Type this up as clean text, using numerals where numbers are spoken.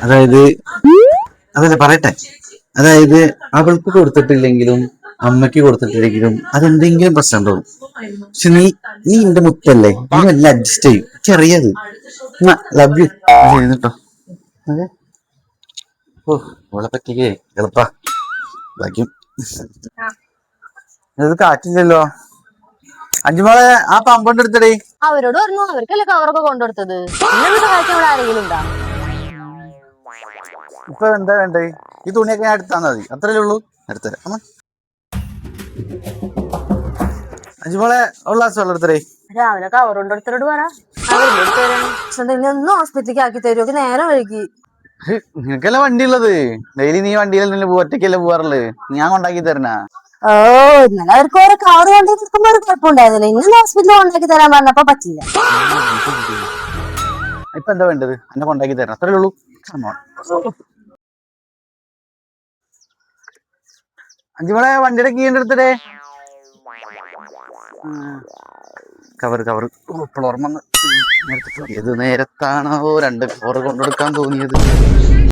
അതായത് അതല്ല പറയട്ടെ. അതായത് അവൾക്ക് കൊടുത്തിട്ടില്ലെങ്കിലും അമ്മയ്ക്ക് കൊടുത്തിട്ടില്ലെങ്കിലും അതെന്തെങ്കിലും പ്രശ്നം ഉണ്ടാവും. പക്ഷെ നീ നീ എന്റെ മുത്തല്ലേ, നീ എല്ലാം അഡ്ജസ്റ്റ് ചെയ്യും. എനിക്കറിയാത്. Love you. കേട്ടോ. അതെ. ഓ, അവളെ പറ്റിയേ എളുപ്പാ. ഭാഗ്യം. ഇത് കാറ്റില്ലല്ലോ. അഞ്ചുമോളെ ആ പമ്പണ്ട് എടുത്തടേ. അവരോട് പറഞ്ഞു, അവർക്കല്ലേ കവറൊക്കെ കൊണ്ടുകൊടുത്തത്. ഇന്നെ സഹായിക്കാൻ ഇവിടെ ആരെങ്കിലും ഉണ്ടാ? ഇപ്പൊ എന്താ വേണ്ടേ? ഈ തുണിയൊക്കെ ഞാൻ എടുത്താൽ മതി, അത്രയല്ലേ ഉള്ളൂ. എടുത്തരാം. അമ്മ അഞ്ചുമോളെ ഒരു ഗ്ലാസ് വെള്ളം എടുത്തരേ. രാവിലെ കവർ കൊണ്ടുകൊടുത്തവരോട് പറ, അവരെടുത്തൊന്നും ഹോസ്പിറ്റലിലേക്ക് ആക്കി തരുമോ? നേരം വൈകി. നിനക്കല്ലേ വണ്ടി ഉള്ളത്. ഡെയിലി നീ വണ്ടിയിലല്ലേ ഒറ്റയ്ക്കല്ലേ പോവാറുള്ളത്. ഞാൻ കൊണ്ടാക്കി തരണ. ഓ, ഇന്നലെ അവർക്ക് ഓരോ കവർ കൊണ്ടു നിൽക്കുമ്പോ ഒരു കുഴപ്പമുണ്ടായിരുന്നില്ല. ഇന്നലെ ഹോസ്പിറ്റലിൽ കൊണ്ടാക്കി തരാൻ പറഞ്ഞപ്പോ പറ്റില്ല. ഇപ്പൊ എന്താ വേണ്ടത്? എന്നെ കൊണ്ടാക്കി തരണം, അത്രേ ഉള്ളൂ. അഞ്ചുമോളെ വണ്ടിയുടെ കീ എടുത്തടേ. കവർ കവർ ഇപ്പോൾ ഓർമ്മ. ഏത് നേരത്താണോ രണ്ട് കവർ കൊണ്ടുകൊടുക്കാൻ തോന്നിയത്?